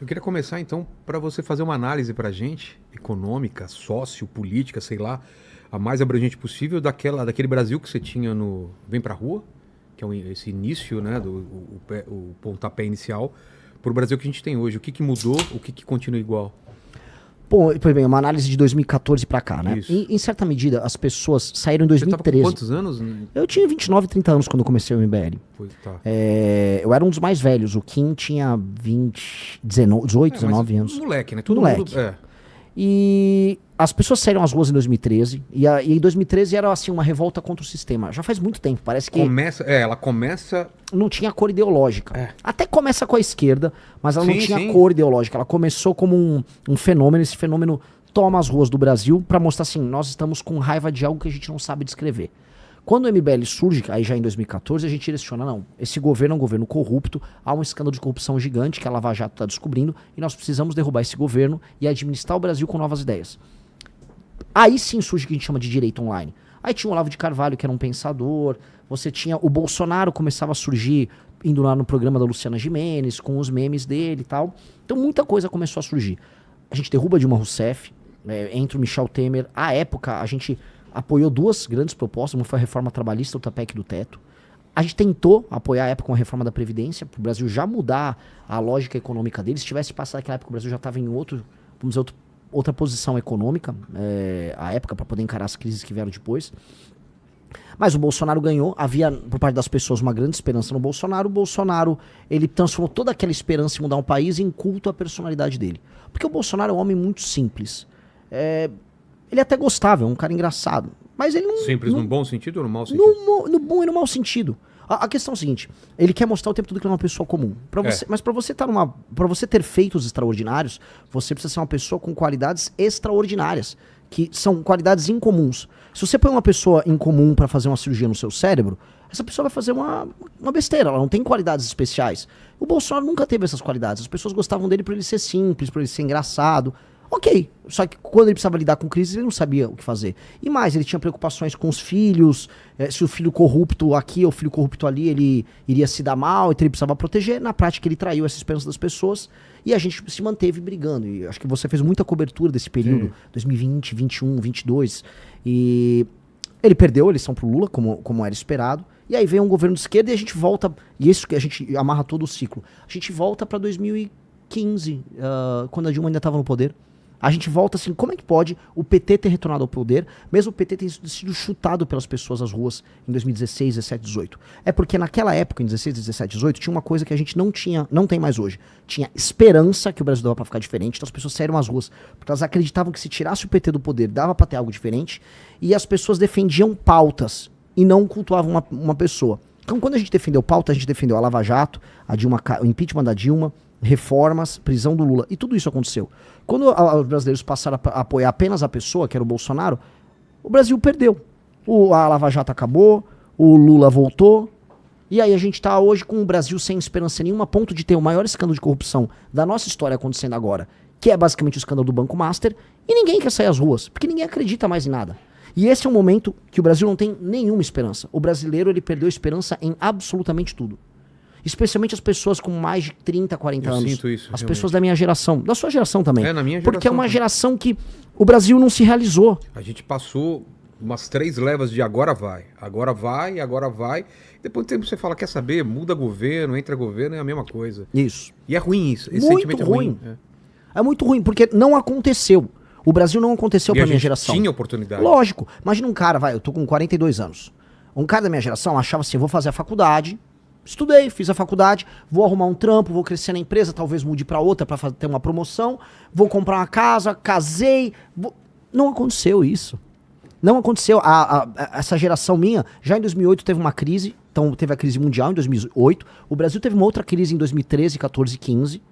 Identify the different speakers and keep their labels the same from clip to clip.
Speaker 1: Eu queria começar então para você fazer uma análise para a gente, econômica, sociopolítica, sei lá, a mais abrangente possível daquele Brasil que você tinha no Vem Pra Rua, que é esse início, né, o pontapé inicial, para o Brasil que a gente tem hoje. O que que mudou, o que que continua igual?
Speaker 2: Bom, por exemplo, uma análise de 2014 pra cá, né?
Speaker 1: Isso.
Speaker 2: Em certa medida, as pessoas saíram em
Speaker 1: Você tava com
Speaker 2: 2013.
Speaker 1: quantos anos?
Speaker 2: Eu tinha 29, 30 anos quando eu comecei o MBL.
Speaker 1: Tá.
Speaker 2: Eu era um dos mais velhos. O Kim tinha 18, 19 anos.
Speaker 1: Moleque, né? Todo
Speaker 2: Moleque.
Speaker 1: mundo.
Speaker 2: E as pessoas saíram às ruas em 2013. E em 2013 era assim uma revolta contra o sistema. Já faz muito tempo. Parece que
Speaker 1: Ela começa.
Speaker 2: não tinha cor ideológica.
Speaker 1: É.
Speaker 2: Até começa com a esquerda, mas ela não
Speaker 1: Sim,
Speaker 2: tinha
Speaker 1: sim.
Speaker 2: cor ideológica. Ela começou como um fenômeno. Esse fenômeno toma as ruas do Brasil pra mostrar assim, nós estamos com raiva de algo que a gente não sabe descrever. Quando o MBL surge, aí já em 2014, a gente direciona, não, esse governo é um governo corrupto, há um escândalo de corrupção gigante que a Lava Jato está descobrindo, e nós precisamos derrubar esse governo e administrar o Brasil com novas ideias. Aí sim surge o que a gente chama de direita online. Aí tinha o Olavo de Carvalho, que era um pensador, você tinha o Bolsonaro, começava a surgir, indo lá no programa da Luciana Gimenez, com os memes dele e tal. Então muita coisa começou a surgir. A gente derruba Dilma Rousseff, entra o Michel Temer. À época, a gente apoiou duas grandes propostas, uma foi a reforma trabalhista, outra a PEC do teto. A gente tentou apoiar à época uma reforma da Previdência, para o Brasil já mudar a lógica econômica dele. Se tivesse passado aquela época, o Brasil já estava em outra posição econômica, à época, para poder encarar as crises que vieram depois. Mas o Bolsonaro ganhou, havia por parte das pessoas uma grande esperança no Bolsonaro. O Bolsonaro, ele transformou toda aquela esperança em mudar um país em culto à personalidade dele. Porque o Bolsonaro é um homem muito simples. Ele é até gostável, é um cara engraçado. Mas ele não...
Speaker 1: Simples
Speaker 2: não,
Speaker 1: no bom sentido ou no mau sentido?
Speaker 2: no bom e no mau sentido. A questão é o seguinte, ele quer mostrar o tempo todo que ele é uma pessoa comum. Mas pra você ter feitos extraordinários, você precisa ser uma pessoa com qualidades extraordinárias, que são qualidades incomuns. Se você põe uma pessoa incomum pra fazer uma cirurgia no seu cérebro, essa pessoa vai fazer uma besteira, ela não tem qualidades especiais. O Bolsonaro nunca teve essas qualidades, as pessoas gostavam dele por ele ser simples, por ele ser engraçado. Ok, só que quando ele precisava lidar com crise, ele não sabia o que fazer. E mais, ele tinha preocupações com os filhos, se o filho corrupto aqui ou o filho corrupto ali, ele iria se dar mal, então ele precisava proteger. Na prática, ele traiu essa esperança das pessoas e a gente se manteve brigando. E acho que você fez muita cobertura desse período, sim. 2020, 21, 22. E ele perdeu a eleição pro Lula, como era esperado. E aí vem um governo de esquerda e a gente volta, e isso que a gente amarra todo o ciclo. A gente volta para 2015, quando a Dilma ainda estava no poder. A gente volta assim, como é que pode o PT ter retornado ao poder, mesmo o PT ter sido chutado pelas pessoas às ruas em 2016, 17, 18? É porque naquela época, em 16, 17, 18, tinha uma coisa que a gente não tem mais hoje. Tinha esperança que o Brasil dava pra ficar diferente, então as pessoas saíram às ruas, porque elas acreditavam que se tirasse o PT do poder, dava pra ter algo diferente, e as pessoas defendiam pautas e não cultuavam uma pessoa. Então quando a gente defendeu pauta, a gente defendeu a Lava Jato, o impeachment da Dilma, reformas, prisão do Lula, e tudo isso aconteceu. Quando os brasileiros passaram a apoiar apenas a pessoa, que era o Bolsonaro, o Brasil perdeu. A Lava Jato acabou, o Lula voltou, e aí a gente tá hoje com o Brasil sem esperança nenhuma, a ponto de ter o maior escândalo de corrupção da nossa história acontecendo agora, que é basicamente o escândalo do Banco Master, e ninguém quer sair às ruas, porque ninguém acredita mais em nada. E esse é um momento que o Brasil não tem nenhuma esperança. O brasileiro, ele perdeu esperança em absolutamente tudo. Especialmente as pessoas com mais de 30, 40 anos.
Speaker 1: Sinto isso,
Speaker 2: as
Speaker 1: realmente.
Speaker 2: pessoas da minha geração. Da sua geração também.
Speaker 1: Na minha geração.
Speaker 2: Porque é uma
Speaker 1: também.
Speaker 2: geração que o Brasil não se realizou.
Speaker 1: A gente passou umas 3 levas de agora vai. Agora vai, agora vai. Depois do tempo você fala, quer saber? Muda governo, entra governo, é a mesma coisa.
Speaker 2: Isso.
Speaker 1: E é ruim isso. Esse
Speaker 2: Muito
Speaker 1: sentimento
Speaker 2: ruim.
Speaker 1: é ruim.
Speaker 2: É muito ruim, porque não aconteceu. O Brasil não aconteceu pra minha geração.
Speaker 1: Tinha oportunidade.
Speaker 2: Lógico. Imagina um cara, eu tô com 42 anos. Um cara da minha geração achava assim, vou fazer a faculdade... Estudei, fiz a faculdade, vou arrumar um trampo, vou crescer na empresa, talvez mude pra outra pra ter uma promoção, vou comprar uma casa, casei. Não aconteceu isso. Não aconteceu. Essa geração minha, já em 2008 teve uma crise, então teve a crise mundial em 2008, o Brasil teve uma outra crise em 2013, 14, 15,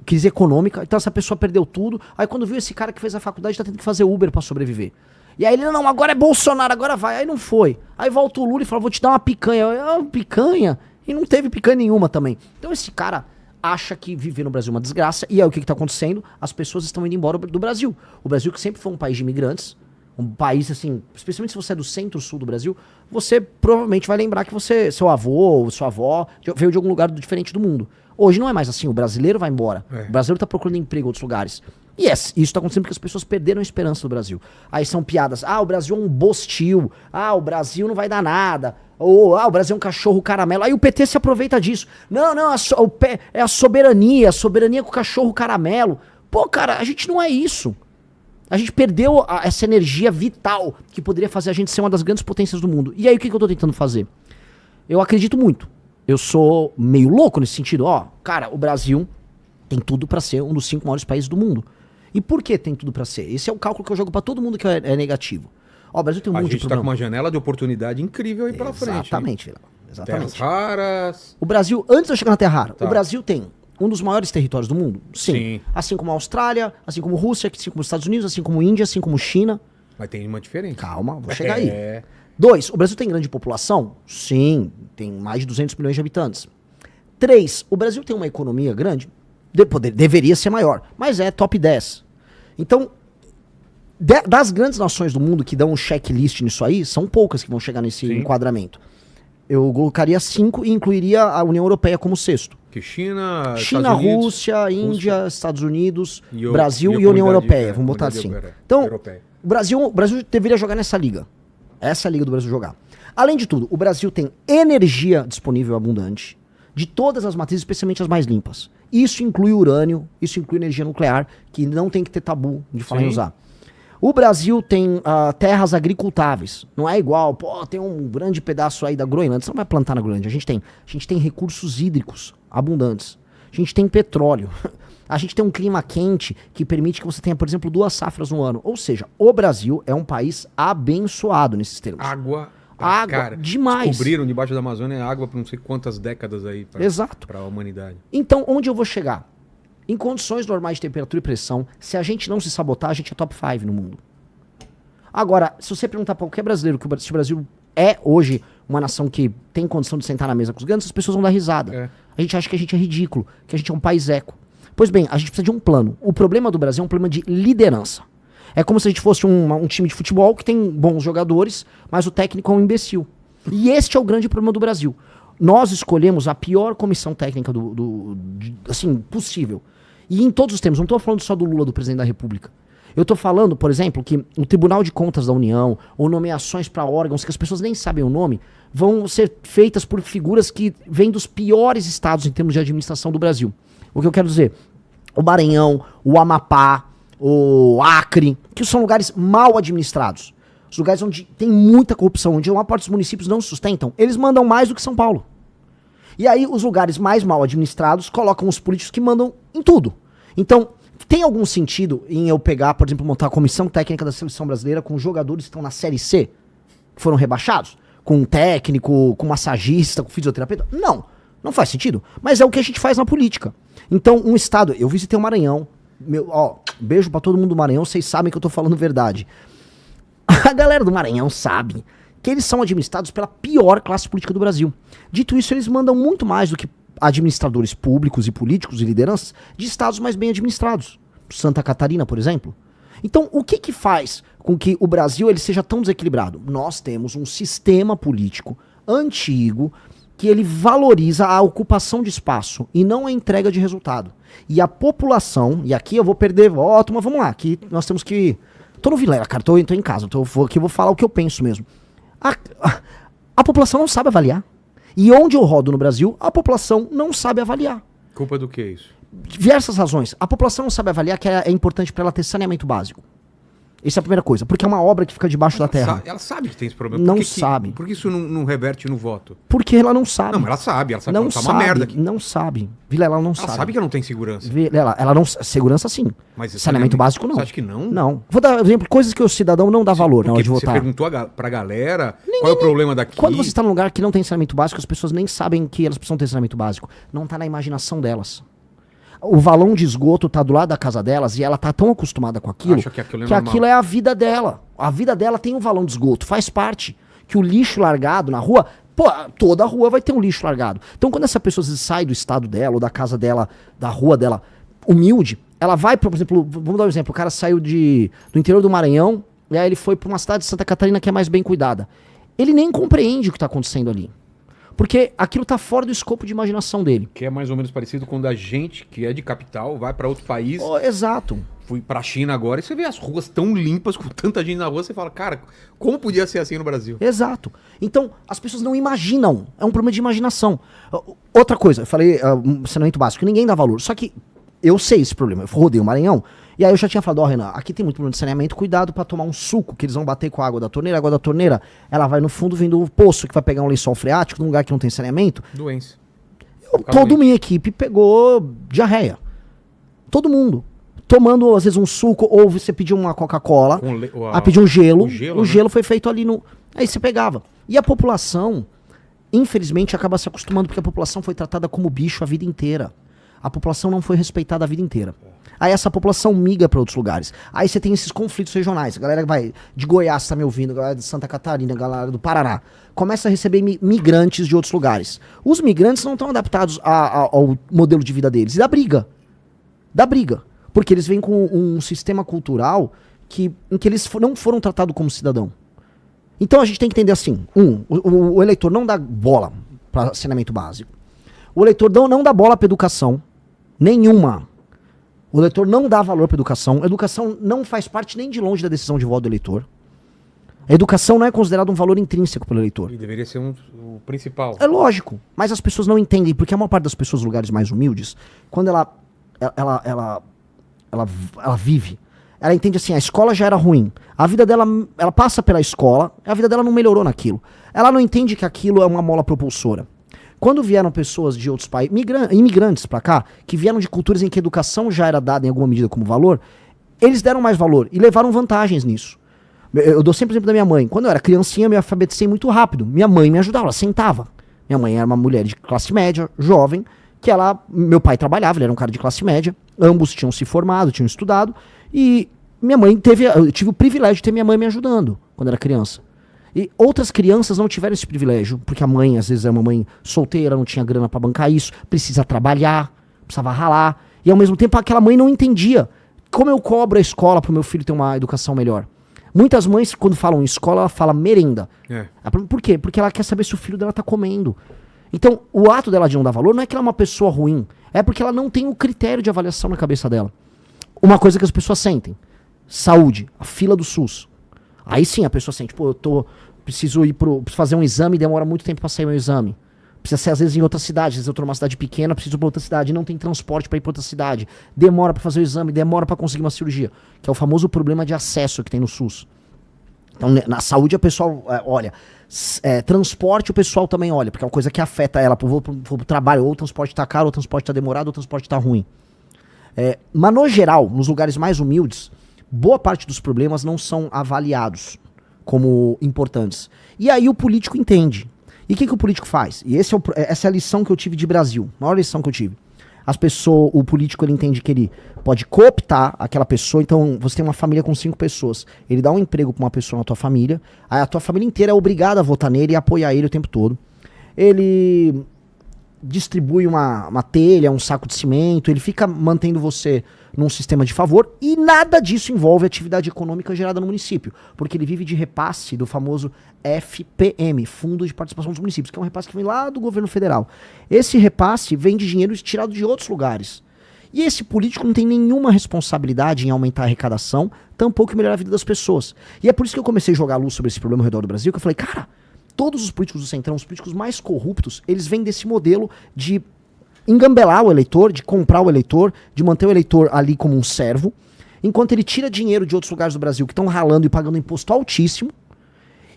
Speaker 2: crise econômica, então essa pessoa perdeu tudo, aí quando viu esse cara que fez a faculdade tá tendo que fazer Uber pra sobreviver. E aí ele, não, agora é Bolsonaro, agora vai. Aí não foi. Aí volta o Lula e fala, vou te dar uma picanha. Picanha? E não teve picanha nenhuma também. Então esse cara acha que viver no Brasil é uma desgraça. E aí o que tá acontecendo? As pessoas estão indo embora do Brasil. O Brasil, que sempre foi um país de imigrantes, um país assim, especialmente se você é do centro-sul do Brasil, você provavelmente vai lembrar que seu avô ou sua avó veio de algum lugar diferente do mundo. Hoje não é mais assim, o brasileiro vai embora.
Speaker 1: É.
Speaker 2: O brasileiro tá procurando emprego em outros lugares. E isso tá acontecendo porque as pessoas perderam a esperança do Brasil. Aí são piadas, o Brasil é um bostil, o Brasil não vai dar nada, ou o Brasil é um cachorro caramelo. Aí o PT se aproveita disso. Não, é a soberania com o cachorro caramelo. Pô, cara, a gente não é isso. A gente perdeu essa energia vital que poderia fazer a gente ser uma das grandes potências do mundo. E aí o que eu tô tentando fazer? Eu acredito muito. Eu sou meio louco nesse sentido. Cara, o Brasil tem tudo pra ser um dos 5 maiores países do mundo. E por que tem tudo pra ser? Esse é o cálculo que eu jogo pra todo mundo que é negativo. O Brasil tem um monte de
Speaker 1: A gente tá
Speaker 2: problema.
Speaker 1: com uma janela de oportunidade incrível aí pela frente.
Speaker 2: Exatamente, Vilela. Exatamente.
Speaker 1: Terras raras.
Speaker 2: O Brasil, antes de eu chegar na Terra rara,
Speaker 1: Tá.
Speaker 2: o Brasil tem um dos maiores territórios do mundo?
Speaker 1: Sim.
Speaker 2: Assim como a Austrália, assim como a Rússia, assim como os Estados Unidos, assim como a Índia, assim como China.
Speaker 1: Mas tem uma diferença.
Speaker 2: Calma, vou chegar aí. 2, o Brasil tem grande população? Sim, tem mais de 200 milhões de habitantes. 3, o Brasil tem uma economia grande? Deveria ser maior, mas é top 10. Então, das grandes nações do mundo que dão um checklist nisso aí, são poucas que vão chegar nesse enquadramento. Eu colocaria 5 e incluiria a União Europeia como 6º.
Speaker 1: Que China,
Speaker 2: China,
Speaker 1: Estados Unidos,
Speaker 2: Rússia, Índia, Estados Unidos,
Speaker 1: e
Speaker 2: Brasil
Speaker 1: a
Speaker 2: e União
Speaker 1: comunidade-
Speaker 2: Europeia, vamos botar
Speaker 1: comunidade
Speaker 2: assim.
Speaker 1: europeia.
Speaker 2: Então,
Speaker 1: Europeia.
Speaker 2: o Brasil deveria jogar nessa liga. Essa é a liga do Brasil jogar. Além de tudo, o Brasil tem energia disponível abundante, de todas as matrizes, especialmente as mais limpas. Isso inclui urânio, isso inclui energia nuclear, que não tem que ter tabu de falar em
Speaker 1: Sim.
Speaker 2: usar. O Brasil tem terras agricultáveis. Não é igual, tem um grande pedaço aí da Groenlândia. Você não vai plantar na Groenlândia. A gente tem recursos hídricos abundantes. A gente tem petróleo. A gente tem um clima quente que permite que você tenha, por exemplo, 2 safras no ano. Ou seja, o Brasil é um país abençoado nesses termos.
Speaker 1: Água.
Speaker 2: Água, demais.
Speaker 1: Descobriram debaixo da Amazônia água por não sei quantas décadas aí.
Speaker 2: Exato.
Speaker 1: Para a humanidade.
Speaker 2: Então, onde eu vou chegar? Em condições normais de temperatura e pressão, se a gente não se sabotar, a gente é top 5 no mundo. Agora, se você perguntar para qualquer brasileiro se o Brasil é hoje uma nação que tem condição de sentar na mesa com os grandes, as pessoas vão dar risada.
Speaker 1: É.
Speaker 2: A gente acha que a gente é ridículo, que a gente é um país eco. Pois bem, a gente precisa de um plano. O problema do Brasil é um problema de liderança. É como se a gente fosse um time de futebol que tem bons jogadores, mas o técnico é um imbecil. E este é o grande problema do Brasil. Nós escolhemos a pior comissão técnica assim, possível. E em todos os termos, não estou falando só do Lula, do presidente da República. Eu estou falando, por exemplo, que o Tribunal de Contas da União, ou nomeações para órgãos que as pessoas nem sabem o nome, vão ser feitas por figuras que vêm dos piores estados em termos de administração do Brasil. O que eu quero dizer? O Maranhão, o Amapá, o Acre, que são lugares mal administrados. Os lugares onde tem muita corrupção, onde uma parte dos municípios não sustentam, eles mandam mais do que São Paulo. E aí os lugares mais mal administrados colocam os políticos que mandam em tudo. Então, tem algum sentido em eu pegar, por exemplo, montar a comissão técnica da seleção brasileira com jogadores que estão na Série C, que foram rebaixados? Com um técnico, com massagista, com fisioterapeuta? Não, não faz sentido. Mas é o que a gente faz na política. Então, um estado... Eu visitei o Maranhão. Beijo pra todo mundo do Maranhão, vocês sabem que eu tô falando verdade. A galera do Maranhão sabe que eles são administrados pela pior classe política do Brasil. Dito isso, eles mandam muito mais do que administradores públicos e políticos e lideranças de estados mais bem administrados. Santa Catarina, por exemplo. Então, o que faz com que o Brasil ele seja tão desequilibrado? Nós temos um sistema político antigo que ele valoriza a ocupação de espaço e não a entrega de resultado. E a população, e aqui eu vou perder voto, mas vamos lá, aqui nós temos que... Tô no Vilela, cara, tô em casa, aqui eu vou falar o que eu penso mesmo. A população não sabe avaliar. E onde eu rodo no Brasil, a população não sabe avaliar.
Speaker 1: Culpa do que isso?
Speaker 2: Diversas razões. A população não sabe avaliar que é importante para ela ter saneamento básico. Essa é a primeira coisa, porque é uma obra que fica debaixo da terra.
Speaker 1: Ela sabe que tem esse problema.
Speaker 2: Não sabe.
Speaker 1: Por que isso não reverte no voto?
Speaker 2: Porque ela não sabe.
Speaker 1: Não, mas ela sabe
Speaker 2: Não
Speaker 1: que tá
Speaker 2: sabe,
Speaker 1: uma merda aqui.
Speaker 2: não sabe. Vilela, ela não
Speaker 1: Ela
Speaker 2: sabe.
Speaker 1: sabe que não tem segurança.
Speaker 2: Vilela, ela não... Segurança sim.
Speaker 1: Mas
Speaker 2: saneamento básico não.
Speaker 1: Você acha que não?
Speaker 2: Não. Vou dar exemplo, coisas que o cidadão não dá valor na hora de
Speaker 1: Porque você
Speaker 2: votar.
Speaker 1: perguntou pra galera qual é o problema daqui.
Speaker 2: Quando você está num lugar que não tem saneamento básico, as pessoas nem sabem que elas precisam ter saneamento básico. Não tá na imaginação delas. O valão de esgoto tá do lado da casa delas e ela tá tão acostumada com aquilo
Speaker 1: Acha que aquilo é
Speaker 2: que
Speaker 1: normal.
Speaker 2: aquilo é a vida dela. A vida dela tem um valão de esgoto, faz parte. Que o lixo largado na rua, toda a rua vai ter um lixo largado. Então quando essa pessoa sai do estado dela, ou da casa dela, da rua dela, humilde, ela vai, por exemplo, vamos dar um exemplo, o cara saiu do interior do Maranhão, e aí ele foi pra uma cidade de Santa Catarina que é mais bem cuidada. Ele nem compreende o que tá acontecendo ali. Porque aquilo tá fora do escopo de imaginação dele.
Speaker 1: Que é mais ou menos parecido quando a gente, que é de capital, vai para outro país.
Speaker 2: Exato.
Speaker 1: Fui pra China agora e você vê as ruas tão limpas, com tanta gente na rua, você fala, cara, como podia ser assim no Brasil?
Speaker 2: Exato. Então, as pessoas não imaginam. É um problema de imaginação. Outra coisa, eu falei, saneamento básico, ninguém dá valor. Só que eu sei esse problema. Eu rodei o Maranhão, e aí eu já tinha falado, Renan, aqui tem muito problema de saneamento, cuidado pra tomar um suco, que eles vão bater com a água da torneira, ela vai no fundo vindo do poço, que vai pegar um lençol freático, num lugar que não tem saneamento.
Speaker 1: Doença.
Speaker 2: Toda minha equipe pegou diarreia. Todo mundo. Tomando, às vezes, um suco, ou você pediu uma Coca-Cola, pediu um gelo. O gelo foi feito ali no... Aí você pegava. E a população, infelizmente, acaba se acostumando, porque a população foi tratada como bicho a vida inteira. A população não foi respeitada a vida inteira. Aí essa população migra para outros lugares. Aí você tem esses conflitos regionais. A galera vai de Goiás, tá me ouvindo, a galera de Santa Catarina, a galera do Paraná. Começa a receber migrantes de outros lugares. Os migrantes não estão adaptados ao modelo de vida deles. E dá briga. Dá briga. Porque eles vêm com um sistema cultural em que eles não foram tratados como cidadão. Então a gente tem que entender assim. O eleitor não dá bola para saneamento básico. O eleitor não dá bola para educação. Nenhuma. O eleitor não dá valor para educação. A educação não faz parte nem de longe da decisão de voto do eleitor. A educação não é considerada um valor intrínseco pelo eleitor.
Speaker 1: E deveria ser o principal.
Speaker 2: É lógico. Mas as pessoas não entendem, porque a maior parte das pessoas, lugares mais humildes, quando ela vive, ela entende assim, a escola já era ruim. A vida dela, ela passa pela escola, a vida dela não melhorou naquilo. Ela não entende que aquilo é uma mola propulsora. Quando vieram pessoas de outros países, imigrantes pra cá, que vieram de culturas em que a educação já era dada em alguma medida como valor, eles deram mais valor e levaram vantagens nisso. Eu dou sempre o exemplo da minha mãe. Quando eu era criancinha, eu me alfabetizei muito rápido. Minha mãe me ajudava, ela sentava. Minha mãe era uma mulher de classe média, jovem, que meu pai trabalhava, ele era um cara de classe média, ambos tinham se formado, tinham estudado, e minha mãe eu tive o privilégio de ter minha mãe me ajudando quando era criança. E outras crianças não tiveram esse privilégio, porque a mãe, às vezes, é uma mãe solteira, não tinha grana pra bancar isso, precisa trabalhar, precisava ralar, e ao mesmo tempo aquela mãe não entendia como eu cobro a escola pro meu filho ter uma educação melhor. Muitas mães, quando falam em escola, ela fala merenda. Por quê? Porque ela quer saber se o filho dela tá comendo. Então, o ato dela de não dar valor não é que ela é uma pessoa ruim, é porque ela não tem o critério de avaliação na cabeça dela. Uma coisa que as pessoas sentem, saúde, a fila do SUS. Aí sim a pessoa sente, preciso fazer um exame, demora muito tempo pra sair meu exame. Precisa ser às vezes em outra cidade, às vezes eu tô numa cidade pequena, preciso ir pra outra cidade, não tem transporte pra ir pra outra cidade. Demora pra fazer o exame, demora pra conseguir uma cirurgia. Que é o famoso problema de acesso que tem no SUS. Então, na saúde, a pessoa olha. Transporte, o pessoal também olha, porque é uma coisa que afeta ela. Vou pro trabalho, ou o transporte tá caro, ou o transporte tá demorado, ou o transporte tá ruim. Mas, no geral, nos lugares mais humildes, boa parte dos problemas não são avaliados como importantes. E aí o político entende. E o que o político faz? E essa é a lição que eu tive de Brasil. A maior lição que eu tive. O político, ele entende que ele pode cooptar aquela pessoa. Então, você tem uma família com 5 pessoas. Ele dá um emprego pra uma pessoa na tua família. Aí a tua família inteira é obrigada a votar nele e apoiar ele o tempo todo. Ele distribui uma telha, um saco de cimento. Ele fica mantendo você num sistema de favor. E nada disso envolve atividade econômica gerada no município. Porque ele vive de repasse do famoso FPM, Fundo de Participação dos Municípios, que é um repasse que vem lá do governo federal. Esse repasse vem de dinheiro tirado de outros lugares. E esse político não tem nenhuma responsabilidade em aumentar a arrecadação, tampouco em melhorar a vida das pessoas. E é por isso que eu comecei a jogar luz sobre esse problema ao redor do Brasil, que eu falei, cara, todos os políticos do Centrão, os políticos mais corruptos, eles vêm desse modelo de engambelar o eleitor, de comprar o eleitor, de manter o eleitor ali como um servo, enquanto ele tira dinheiro de outros lugares do Brasil que estão ralando e pagando imposto altíssimo.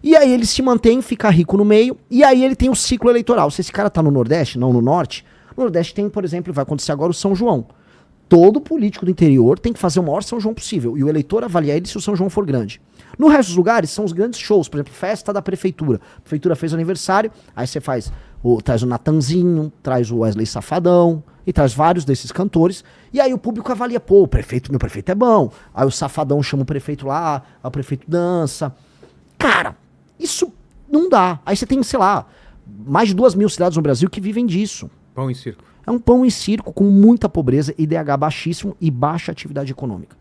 Speaker 2: E aí ele se mantém, fica rico no meio, e aí ele tem o ciclo eleitoral. Se esse cara tá no Nordeste, não no Norte, no Nordeste tem, por exemplo, vai acontecer agora o São João. Todo político do interior tem que fazer o maior São João possível, e o eleitor avaliar ele se o São João for grande. No resto dos lugares, são os grandes shows, por exemplo, festa da prefeitura. A prefeitura fez aniversário, aí você traz o Natanzinho, traz o Wesley Safadão, e traz vários desses cantores, e aí o público avalia, meu prefeito é bom. Aí o Safadão chama o prefeito lá, aí o prefeito dança. Cara, isso não dá. Aí você tem, sei lá, mais de 2.000 cidades no Brasil que vivem disso.
Speaker 1: Pão e circo.
Speaker 2: É um pão e circo com muita pobreza, IDH baixíssimo e baixa atividade econômica.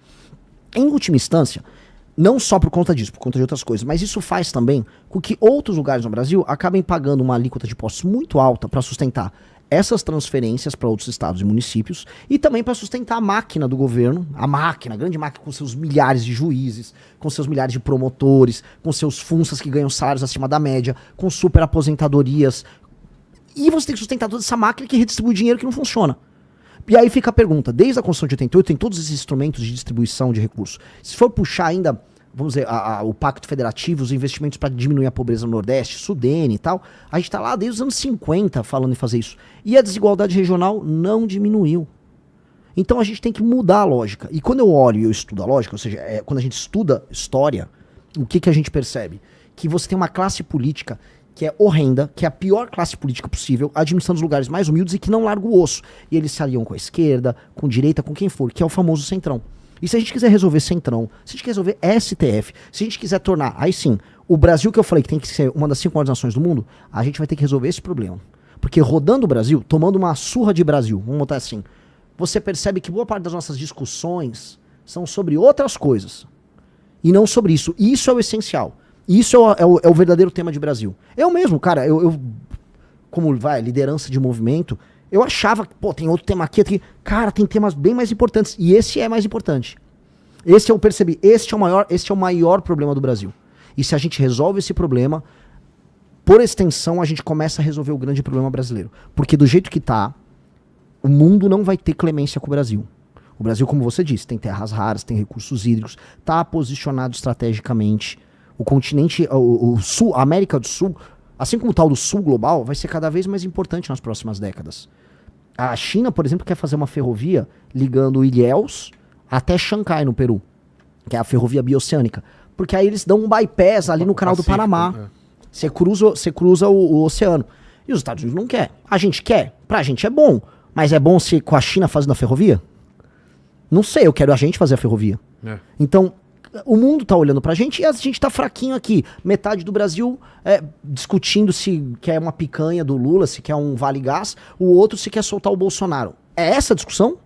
Speaker 2: Em última instância, Não só por conta disso, por conta de outras coisas, mas isso faz também com que outros lugares no Brasil acabem pagando uma alíquota de impostos muito alta para sustentar essas transferências para outros estados e municípios e também para sustentar a máquina do governo, a grande máquina com seus milhares de juízes, com seus milhares de promotores, com seus funsas que ganham salários acima da média, com super aposentadorias. E você tem que sustentar toda essa máquina que redistribui dinheiro que não funciona. E aí fica a pergunta, desde a Constituição de 88 tem todos esses instrumentos de distribuição de recursos. Se for puxar ainda, vamos dizer, o Pacto Federativo, os investimentos para diminuir a pobreza no Nordeste, Sudene e tal, a gente está lá desde os anos 50 falando em fazer isso. E a desigualdade regional não diminuiu. Então a gente tem que mudar a lógica. E quando eu olho e eu estudo a lógica, ou seja, quando a gente estuda história, o que a gente percebe? Que você tem uma classe política que é horrenda, que é a pior classe política possível, administrando os lugares mais humildes e que não larga o osso. E eles se aliam com a esquerda, com a direita, com quem for, que é o famoso centrão. E se a gente quiser resolver centrão, se a gente quiser resolver STF, se a gente quiser tornar, aí sim, o Brasil que eu falei que tem que ser uma das 5 maiores nações do mundo, a gente vai ter que resolver esse problema. Porque rodando o Brasil, tomando uma surra de Brasil, vamos botar assim, você percebe que boa parte das nossas discussões são sobre outras coisas. E não sobre isso. E isso é o essencial. Isso é o verdadeiro tema de Brasil. Eu mesmo, cara, como liderança de movimento, eu achava que, tem outro tema aqui. Cara, tem temas bem mais importantes. E esse é mais importante. Esse eu percebi. Este é o maior problema do Brasil. E se a gente resolve esse problema, por extensão, a gente começa a resolver o grande problema brasileiro. Porque do jeito que tá, o mundo não vai ter clemência com o Brasil. O Brasil, como você disse, tem terras raras, tem recursos hídricos, tá posicionado estrategicamente. O continente, o Sul, a América do Sul, assim como o tal do Sul global, vai ser cada vez mais importante nas próximas décadas. A China, por exemplo, quer fazer uma ferrovia ligando Ilhéus até Xangai, no Peru, que é a ferrovia bioceânica. Porque aí eles dão um bypass ali no canal do Panamá. Você cruza o oceano. E os Estados Unidos não quer. A gente quer. Pra gente é bom. Mas é bom se com a China fazendo a ferrovia? Não sei, eu quero a gente fazer a ferrovia. Então, o mundo tá olhando pra gente e a gente tá fraquinho aqui. Metade do Brasil discutindo se quer uma picanha do Lula, se quer um Vale Gás, o outro se quer soltar o Bolsonaro. É essa a discussão?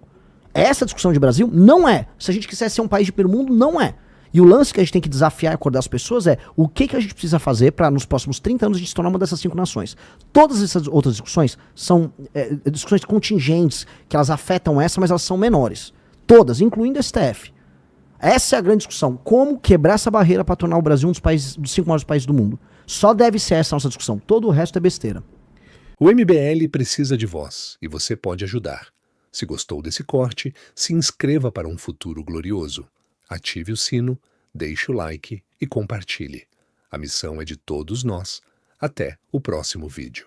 Speaker 2: É essa a discussão de Brasil? Não é. Se a gente quiser ser um país de primeiro mundo, não é. E o lance que a gente tem que desafiar e acordar as pessoas é o que a gente precisa fazer para nos próximos 30 anos a gente se tornar uma dessas 5 nações. Todas essas outras discussões são discussões contingentes, que elas afetam essa, mas elas são menores. Todas, incluindo a STF. Essa é a grande discussão. Como quebrar essa barreira para tornar o Brasil um dos 5 maiores países do mundo. Só deve ser essa a nossa discussão. Todo o resto é besteira.
Speaker 3: O MBL precisa de voz e você pode ajudar. Se gostou desse corte, se inscreva para um futuro glorioso. Ative o sino, deixe o like e compartilhe. A missão é de todos nós. Até o próximo vídeo.